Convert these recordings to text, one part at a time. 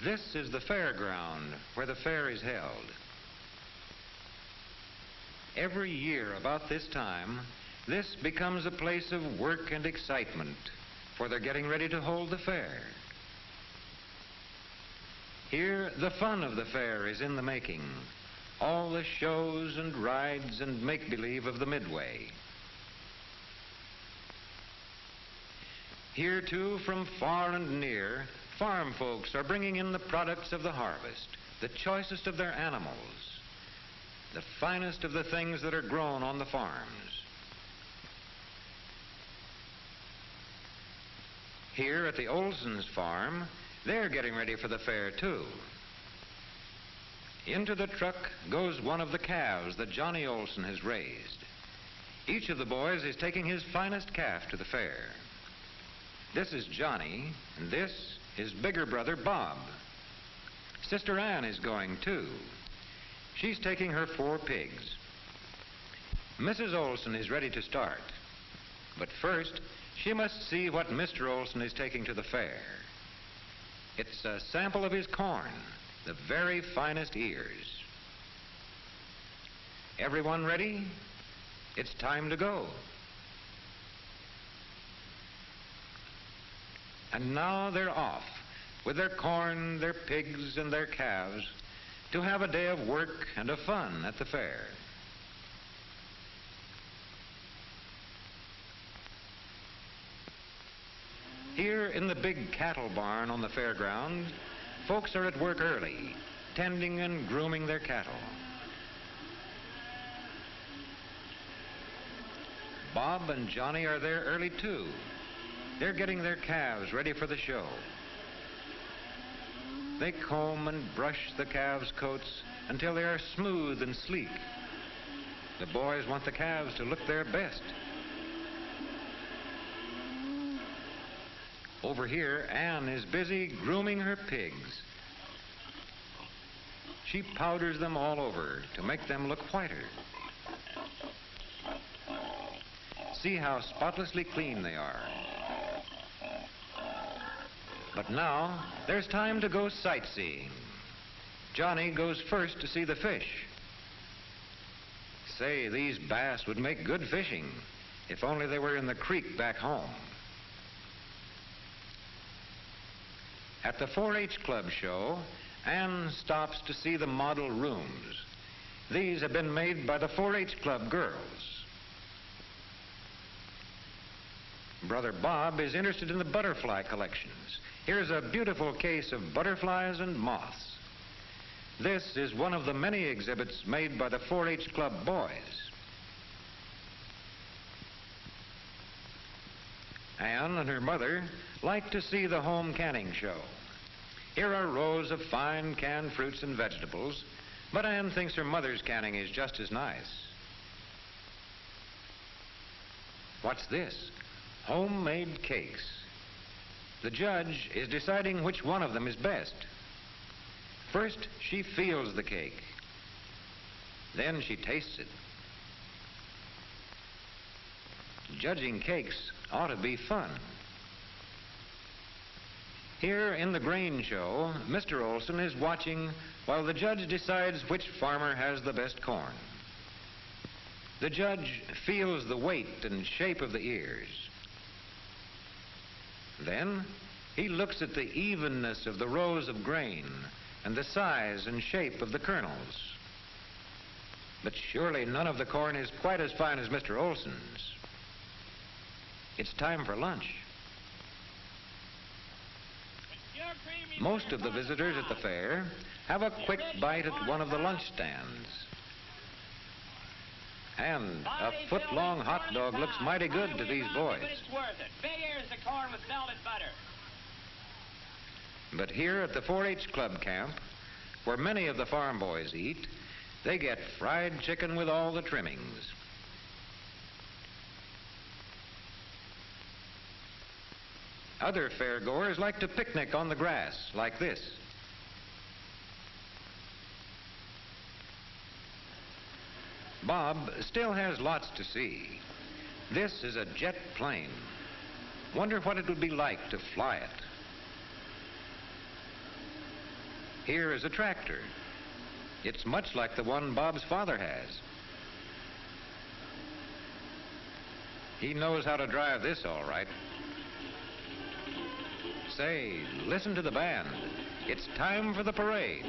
This is the fairground where the fair is held. Every year about this time, this becomes a place of work and excitement, for they're getting ready to hold the fair. Here, the fun of the fair is in the making. All the shows and rides and make-believe of the midway. Here, too, from far and near, farm folks are bringing in the products of the harvest, the choicest of their animals, the finest of the things that are grown on the farms. Here at the Olsons' farm, they're getting ready for the fair, too. Into the truck goes one of the calves that Johnny Olson has raised. Each of the boys is taking his finest calf to the fair. This is Johnny, and this is bigger brother Bob. Sister Ann is going, too. She's taking her 4 pigs. Mrs. Olson is ready to start. But first, she must see what Mr. Olson is taking to the fair. It's a sample of his corn, the very finest ears. Everyone ready? It's time to go. And now they're off with their corn, their pigs, and their calves to have a day of work and of fun at the fair. Here in the big cattle barn on the fairground, folks are at work early, tending and grooming their cattle. Bob and Johnny are there early, too. They're getting their calves ready for the show. They comb and brush the calves' coats until they are smooth and sleek. The boys want the calves to look their best. Over here, Ann is busy grooming her pigs. She powders them all over to make them look whiter. See how spotlessly clean they are. But now, there's time to go sightseeing. Johnny goes first to see the fish. Say, these bass would make good fishing, if only they were in the creek back home. At the 4-H Club show, Ann stops to see the model rooms. These have been made by the 4-H Club girls. Brother Bob is interested in the butterfly collections. Here's a beautiful case of butterflies and moths. This is one of the many exhibits made by the 4-H Club boys. Ann and her mother like to see the home canning show. Here are rows of fine canned fruits and vegetables, but Ann thinks her mother's canning is just as nice. What's this? Homemade cakes. The judge is deciding which one of them is best. First, she feels the cake. Then she tastes it. Judging cakes ought to be fun. Here in the grain show, Mr. Olson is watching while the judge decides which farmer has the best corn. The judge feels the weight and shape of the ears. Then he looks at the evenness of the rows of grain and the size and shape of the kernels. But surely none of the corn is quite as fine as Mr. Olson's. It's time for lunch. Most of the visitors at the fair have a quick bite at one of the lunch stands. And a foot-long hot dog looks mighty good to these boys. But here at the 4-H Club camp, where many of the farm boys eat, they get fried chicken with all the trimmings. Other fairgoers like to picnic on the grass like this. Bob still has lots to see. This is a jet plane. Wonder what it would be like to fly it. Here is a tractor. It's much like the one Bob's father has. He knows how to drive this all right. Say, listen to the band. It's time for the parade.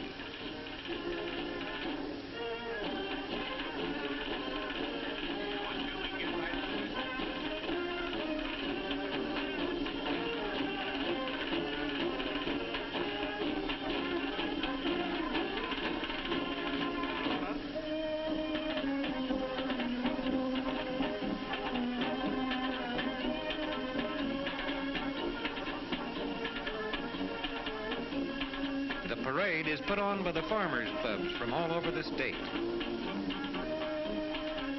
The parade is put on by the farmers' clubs from all over the state.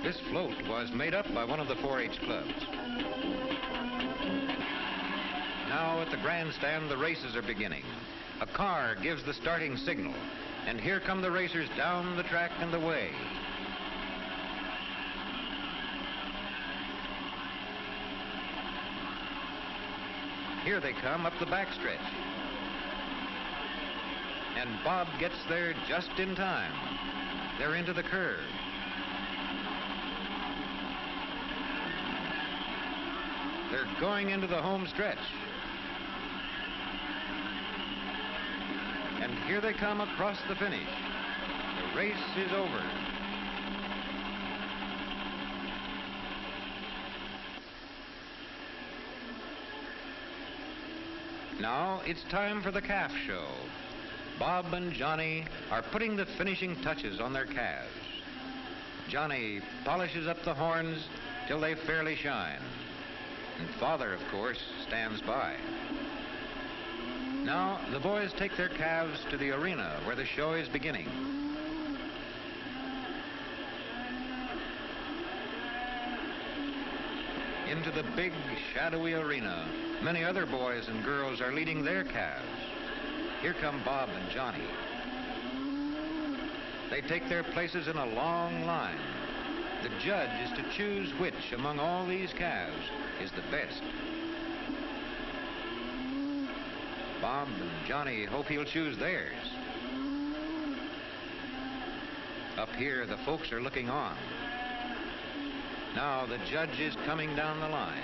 This float was made up by one of the 4-H clubs. Now at the grandstand, the races are beginning. A car gives the starting signal, and here come the racers down the track and away. Here they come up the backstretch. And Bob gets there just in time. They're into the curve. They're going into the home stretch. And here they come across the finish. The race is over. Now it's time for the calf show. Bob and Johnny are putting the finishing touches on their calves. Johnny polishes up the horns till they fairly shine. And Father, of course, stands by. Now the boys take their calves to the arena where the show is beginning. Into the big, shadowy arena, many other boys and girls are leading their calves. Here come Bob and Johnny. They take their places in a long line. The judge is to choose which among all these calves is the best. Bob and Johnny hope he'll choose theirs. Up here, the folks are looking on. Now the judge is coming down the line.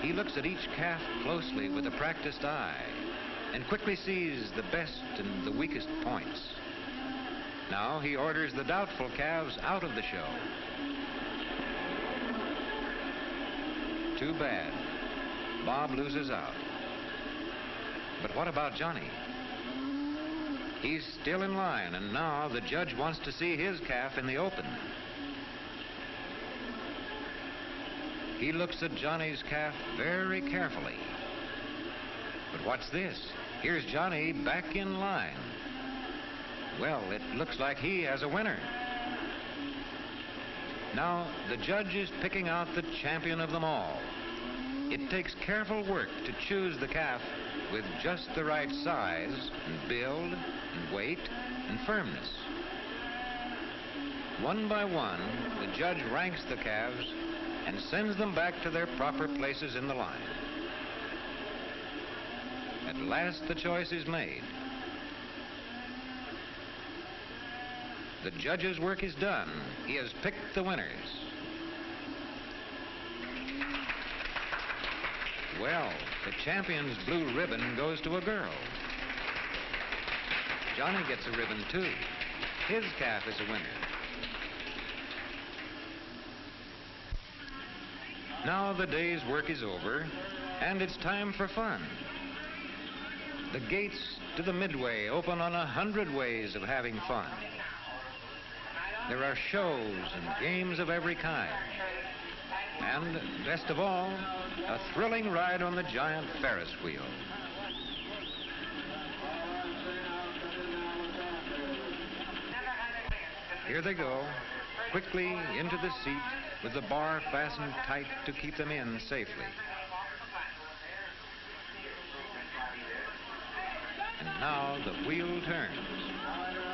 He looks at each calf closely with a practiced eye and quickly sees the best and the weakest points. Now he orders the doubtful calves out of the show. Too bad. Bob loses out. But what about Johnny? He's still in line, and now the judge wants to see his calf in the open. He looks at Johnny's calf very carefully. But what's this? Here's Johnny back in line. Well, it looks like he has a winner. Now, the judge is picking out the champion of them all. It takes careful work to choose the calf with just the right size and build and weight and firmness. One by one, the judge ranks the calves and sends them back to their proper places in the line. At last, the choice is made. The judge's work is done. He has picked the winners. Well, the champion's blue ribbon goes to a girl. Johnny gets a ribbon, too. His calf is a winner. Now the day's work is over, and it's time for fun. The gates to the Midway open on 100 ways of having fun. There are shows and games of every kind. And, best of all, a thrilling ride on the giant Ferris wheel. Here they go, quickly into the seat with the bar fastened tight to keep them in safely. And now the wheel turns.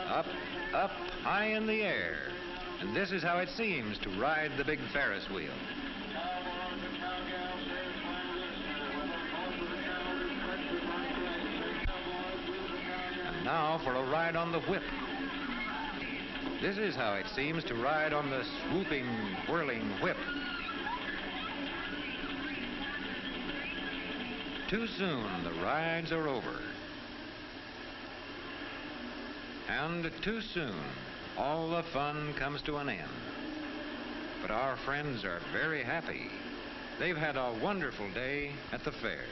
Up, up, high in the air. And this is how it seems to ride the big Ferris wheel. And Now for a ride on the whip. This is how it seems to ride on the swooping, whirling whip. Too soon the rides are over. And too soon all the fun comes to an end. But our friends are very happy. They've had a wonderful day at the fair.